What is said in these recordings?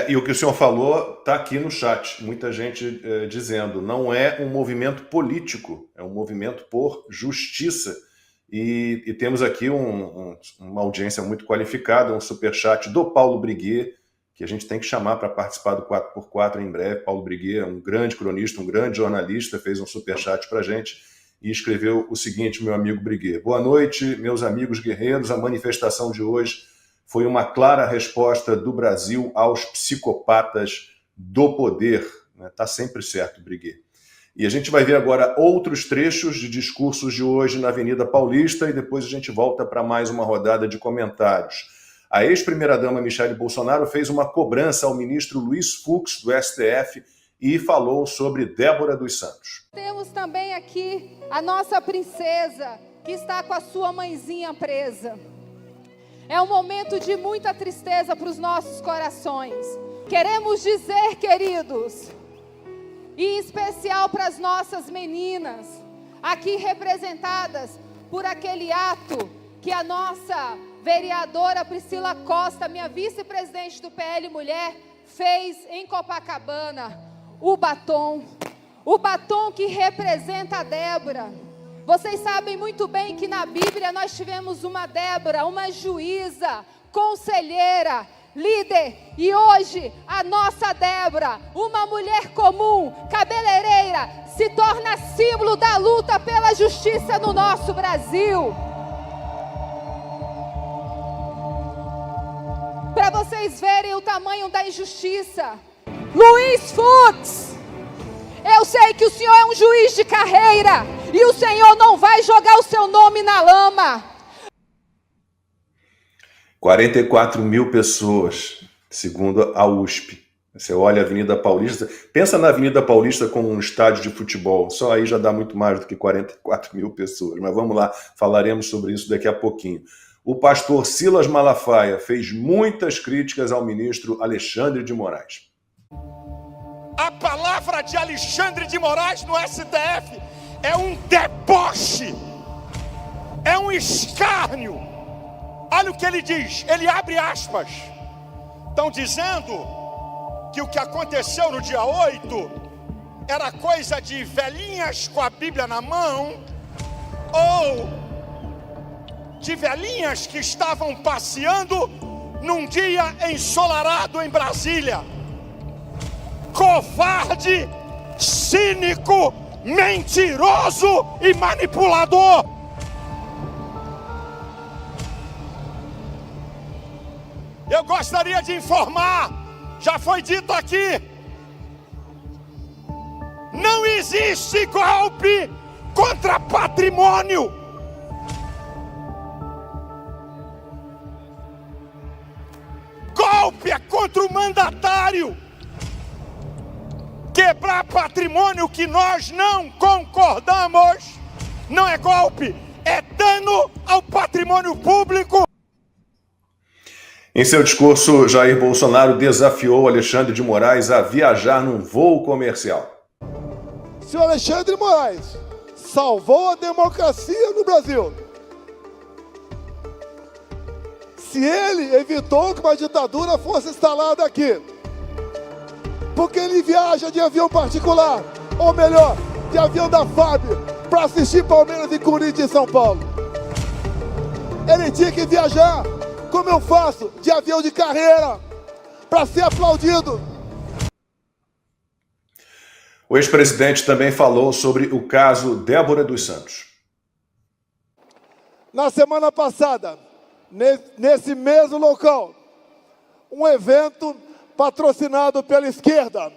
E o que o senhor falou está aqui no chat, muita gente dizendo, não é um movimento político, é um movimento por justiça. E temos aqui uma audiência muito qualificada, um superchat do Paulo Briguet, que a gente tem que chamar para participar do 4x4 em breve. Paulo Briguet é um grande cronista, um grande jornalista, fez um superchat para a gente e escreveu o seguinte, meu amigo Briguet. Boa noite, meus amigos guerreiros, a manifestação de hoje foi uma clara resposta do Brasil aos psicopatas do poder. Está sempre certo, Briguet. E a gente vai ver agora outros trechos de discursos de hoje na Avenida Paulista e depois a gente volta para mais uma rodada de comentários. A ex-primeira-dama Michele Bolsonaro fez uma cobrança ao ministro Luiz Fux, do STF, e falou sobre Débora dos Santos. Temos também aqui a nossa princesa, que está com a sua mãezinha presa. É um momento de muita tristeza para os nossos corações. Queremos dizer, queridos, e em especial para as nossas meninas, aqui representadas por aquele ato que a nossa vereadora Priscila Costa, minha vice-presidente do PL Mulher, fez em Copacabana, o batom que representa a Débora. Vocês sabem muito bem que na Bíblia nós tivemos uma Débora, uma juíza, conselheira, líder, e hoje a nossa Débora, uma mulher comum, cabeleireira, se torna símbolo da luta pela justiça no nosso Brasil. Para vocês verem o tamanho da injustiça, Luiz Fux, eu sei que o senhor é um juiz de carreira e o senhor não vai jogar o seu nome na lama. 44 mil pessoas, segundo a USP. Você olha a Avenida Paulista, pensa na Avenida Paulista como um estádio de futebol, só aí já dá muito mais do que 44 mil pessoas. Mas vamos lá, falaremos sobre isso daqui a pouquinho. O pastor Silas Malafaia fez muitas críticas ao ministro Alexandre de Moraes. A palavra de Alexandre de Moraes no STF é um deboche, é um escárnio. Olha o que ele diz, ele abre aspas. Estão dizendo que o que aconteceu no dia 8 era coisa de velhinhas com a Bíblia na mão, ou de velhinhas que estavam passeando num dia ensolarado em Brasília. Covarde, cínico, mentiroso e manipulador. Eu gostaria de informar, já foi dito aqui, não existe golpe contra patrimônio. Golpe é contra o mandatário. Quebrar patrimônio que nós não concordamos não é golpe, é dano ao patrimônio público. Em seu discurso, Jair Bolsonaro desafiou Alexandre de Moraes a viajar num voo comercial. Se o Alexandre de Moraes salvou a democracia no Brasil, se ele evitou que uma ditadura fosse instalada aqui, porque ele viaja de avião particular, ou melhor, de avião da FAB, para assistir Palmeiras e Corinthians em São Paulo. Ele tinha que viajar, como eu faço, de avião de carreira, para ser aplaudido. O ex-presidente também falou sobre o caso Débora dos Santos. Na semana passada, nesse mesmo local, um evento patrocinado pela esquerda,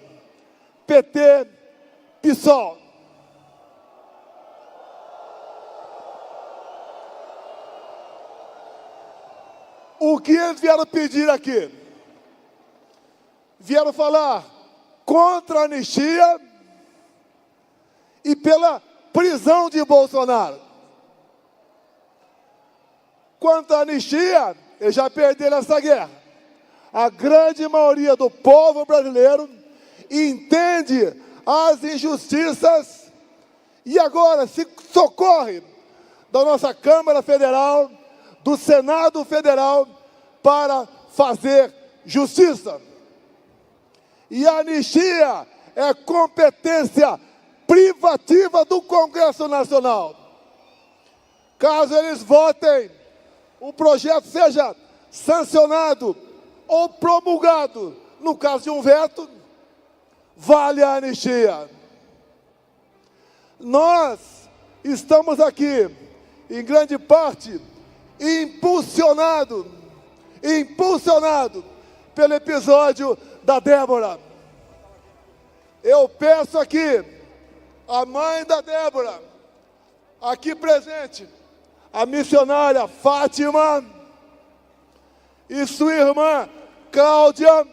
PT, PSOL. O que eles vieram pedir aqui? Vieram falar contra a anistia e pela prisão de Bolsonaro. Quanto à anistia, eles já perderam essa guerra. A grande maioria do povo brasileiro entende as injustiças e agora se socorre da nossa Câmara Federal, do Senado Federal, para fazer justiça. E a anistia é competência privativa do Congresso Nacional. Caso eles votem, o projeto seja sancionado ou promulgado, no caso de um veto, vale a anistia. Nós estamos aqui, em grande parte, impulsionado pelo episódio da Débora. Eu peço aqui, a mãe da Débora, aqui presente, a missionária Fátima e sua irmã Cláudia,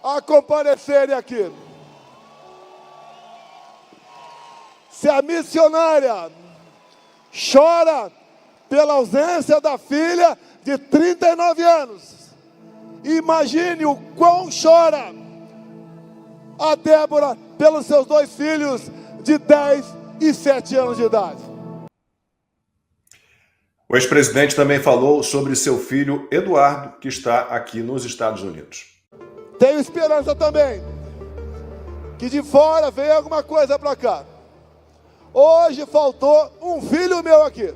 a comparecerem aqui. Se a missionária chora pela ausência da filha de 39 anos, imagine o quão chora a Débora pelos seus dois filhos de 10 e 7 anos de idade. O ex-presidente também falou sobre seu filho Eduardo, que está aqui nos Estados Unidos. Tenho esperança também que de fora venha alguma coisa para cá. Hoje faltou um filho meu aqui,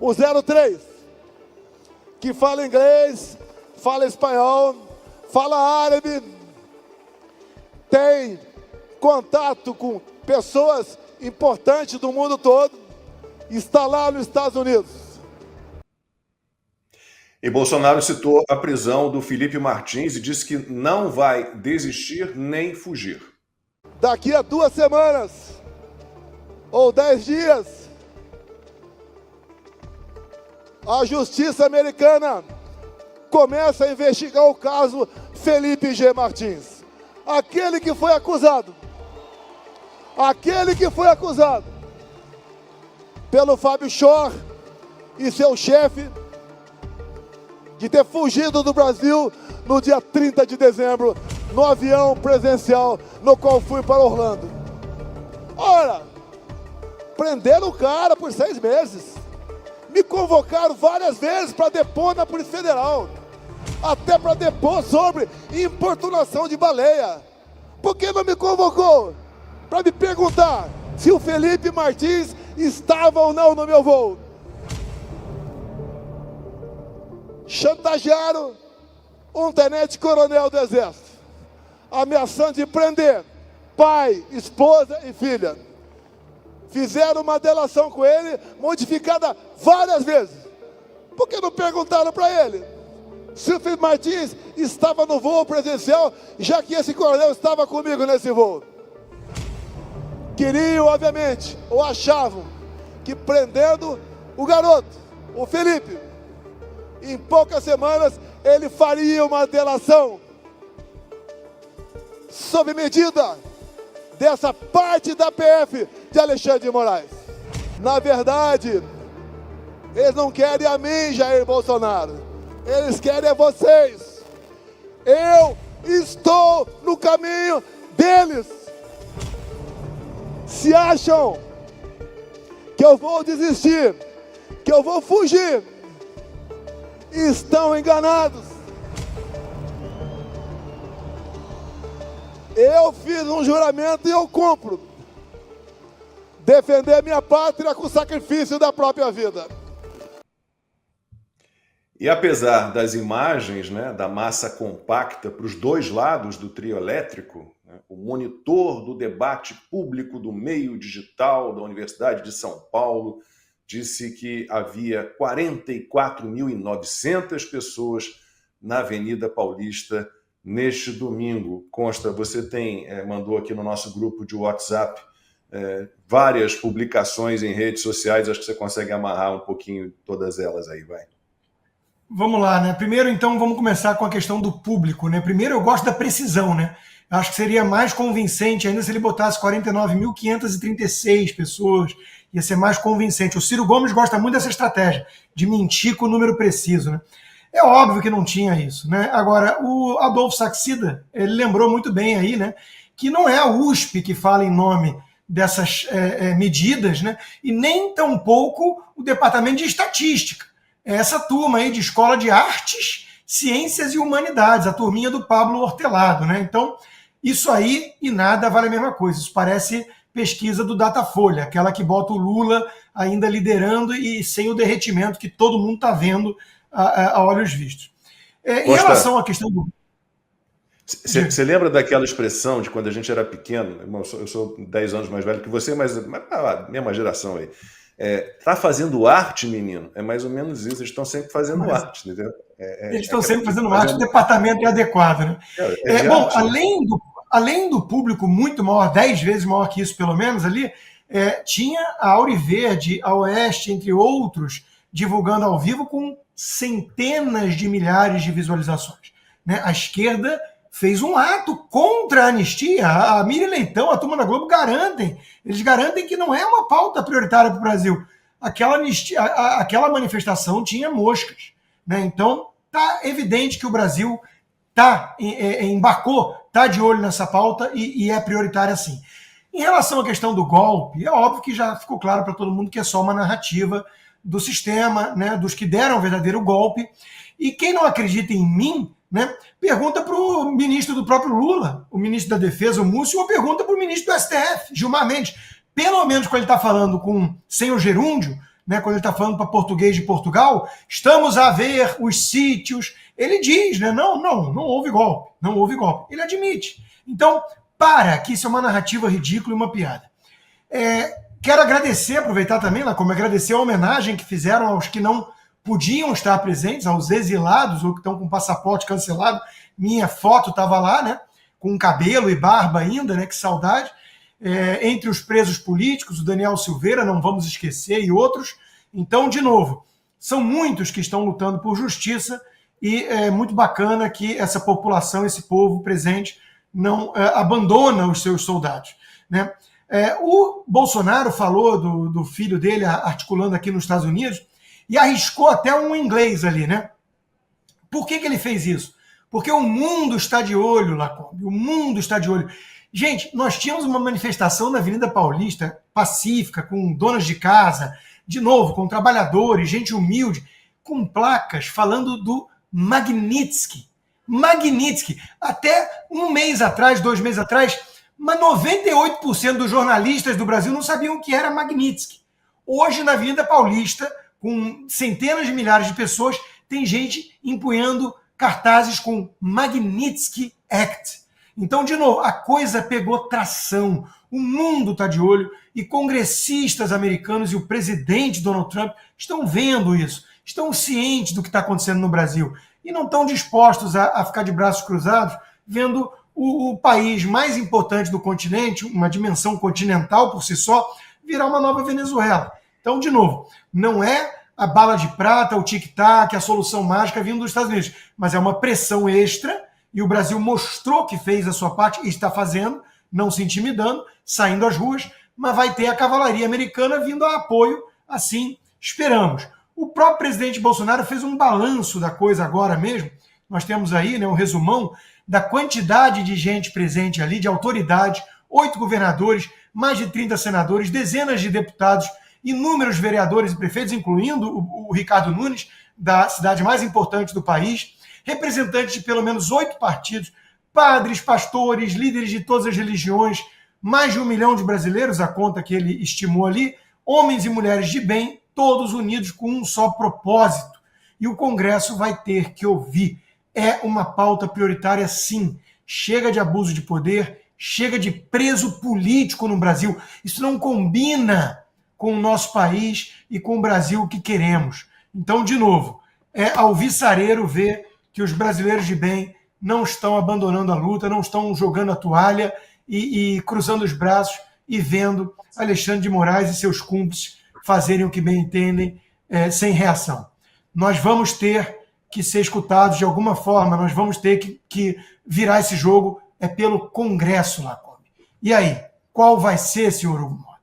o 03, que fala inglês, fala espanhol, fala árabe, tem contato com pessoas importantes do mundo todo, está lá nos Estados Unidos. E Bolsonaro citou a prisão do Felipe Martins e disse que não vai desistir nem fugir. Daqui a 2 semanas ou 10 dias, a justiça americana começa a investigar o caso Felipe G. Martins. Aquele que foi acusado pelo Fábio Shor e seu chefe de ter fugido do Brasil no dia 30 de dezembro, no avião presidencial no qual fui para Orlando. Ora, prenderam o cara por 6 meses. Me convocaram várias vezes para depor na Polícia Federal, até para depor sobre importunação de baleia. Por que não me convocou? Para me perguntar se o Felipe Martins estava ou não no meu voo. Chantagearam um tenente-coronel do Exército, ameaçando de prender pai, esposa e filha. Fizeram uma delação com ele, modificada várias vezes. Por que não perguntaram para ele se o Felipe Martins estava no voo presidencial, já que esse coronel estava comigo nesse voo? Queriam, obviamente, ou achavam que prendendo o garoto, o Felipe, em poucas semanas ele faria uma delação sob medida dessa parte da PF de Alexandre de Moraes. Na verdade, eles não querem a mim, Jair Bolsonaro. Eles querem a vocês. Eu estou no caminho deles. Se acham que eu vou desistir, que eu vou fugir, estão enganados. Eu fiz um juramento e eu cumpro. Defender minha pátria com o sacrifício da própria vida. E apesar das imagens, né, da massa compacta para os dois lados do trio elétrico, né, o monitor do debate público do meio digital da Universidade de São Paulo disse que havia 44.900 pessoas na Avenida Paulista neste domingo. Consta, você mandou aqui no nosso grupo de WhatsApp várias publicações em redes sociais, acho que você consegue amarrar um pouquinho todas elas aí, vai. Vamos lá, né? Primeiro, então, vamos começar com a questão do público, né? Primeiro, eu gosto da precisão, né? Acho que seria mais convincente ainda se ele botasse 49.536 pessoas, ia ser mais convincente. O Ciro Gomes gosta muito dessa estratégia, de mentir com o número preciso, né? É óbvio que não tinha isso, né? Agora, o Adolfo Saxida, ele lembrou muito bem aí, né? Que não é a USP que fala em nome dessas medidas, né? E nem tampouco o Departamento de Estatística. É essa turma aí de Escola de Artes Ciências e Humanidades, a turminha do Pablo Hortelado, né? Então, isso aí e nada vale a mesma coisa. Isso parece pesquisa do Datafolha, aquela que bota o Lula ainda liderando e sem o derretimento que todo mundo está vendo a olhos vistos. Em relação à questão do... Você lembra daquela expressão de quando a gente era pequeno? Irmão, eu sou 10 anos mais velho que você, mas a mesma geração aí. Tá fazendo arte, menino? É mais ou menos isso. Eles estão sempre fazendo arte, entendeu? Eles estão sempre fazendo arte, o departamento é adequado, né? Bom, além do público muito maior, 10 vezes maior que isso, pelo menos, ali, tinha a Auriverde, a Oeste, entre outros, divulgando ao vivo com centenas de milhares de visualizações. Né? A esquerda fez um ato contra a anistia. A Miriam Leitão, a turma da Globo eles garantem que não é uma pauta prioritária para o Brasil. Aquela manifestação tinha moscas. Né? Então, está evidente que o Brasil embarcou, está de olho nessa pauta e é prioritária sim. Em relação à questão do golpe, é óbvio que já ficou claro para todo mundo que é só uma narrativa do sistema, né, dos que deram o verdadeiro golpe. E quem não acredita em mim, né, pergunta para o ministro do próprio Lula, o ministro da Defesa, o Múcio, ou pergunta para o ministro do STF, Gilmar Mendes. Pelo menos quando ele está falando sem o gerúndio, né, quando ele está falando para português de Portugal, estamos a ver os sítios. Ele diz, né, não houve golpe, não houve golpe. Ele admite. Então, que isso é uma narrativa ridícula e uma piada. Quero aproveitar também, como agradecer a homenagem que fizeram aos que não podiam estar presentes, aos exilados ou que estão com passaporte cancelado. Minha foto estava lá, né, com cabelo e barba ainda, né, que saudade. Entre os presos políticos, o Daniel Silveira, não vamos esquecer, e outros. Então, de novo, são muitos que estão lutando por justiça e é muito bacana que essa população, esse povo presente, não abandona os seus soldados. Né? O Bolsonaro falou do filho dele articulando aqui nos Estados Unidos e arriscou até um inglês ali. Né? Por que ele fez isso? Porque o mundo está de olho, Lacombe, o mundo está de olho. Gente, nós tínhamos uma manifestação na Avenida Paulista, pacífica, com donas de casa, de novo, com trabalhadores, gente humilde, com placas falando do Magnitsky. Magnitsky. Até 1 mês atrás, 2 meses atrás, mas 98% dos jornalistas do Brasil não sabiam o que era Magnitsky. Hoje, na Avenida Paulista, com centenas de milhares de pessoas, tem gente empunhando cartazes com Magnitsky Act. Então, de novo, a coisa pegou tração. O mundo está de olho e congressistas americanos e o presidente Donald Trump estão vendo isso, estão cientes do que está acontecendo no Brasil e não estão dispostos a ficar de braços cruzados vendo o país mais importante do continente, uma dimensão continental por si só, virar uma nova Venezuela. Então, de novo, não é a bala de prata, o tic-tac, a solução mágica vindo dos Estados Unidos, mas é uma pressão extra. E o Brasil mostrou que fez a sua parte e está fazendo, não se intimidando, saindo às ruas, mas vai ter a cavalaria americana vindo a apoio, assim esperamos. O próprio presidente Bolsonaro fez um balanço da coisa agora mesmo. Nós temos aí, né, um resumão da quantidade de gente presente ali, de autoridade, 8 governadores, mais de 30 senadores, dezenas de deputados, inúmeros vereadores e prefeitos, incluindo o Ricardo Nunes, da cidade mais importante do país, representantes de pelo menos 8 partidos, padres, pastores, líderes de todas as religiões, mais de 1 milhão de brasileiros, a conta que ele estimou ali, homens e mulheres de bem, todos unidos com um só propósito. E o Congresso vai ter que ouvir. É uma pauta prioritária, sim. Chega de abuso de poder, chega de preso político no Brasil. Isso não combina com o nosso país e com o Brasil que queremos. Então, de novo, é alvissareiro ver que os brasileiros de bem não estão abandonando a luta, não estão jogando a toalha e cruzando os braços e vendo Alexandre de Moraes e seus cúmplices fazerem o que bem entendem, sem reação. Nós vamos ter que ser escutados de alguma forma, nós vamos ter que virar esse jogo pelo Congresso, Lacombe. E aí, qual vai ser, senhor Hugo?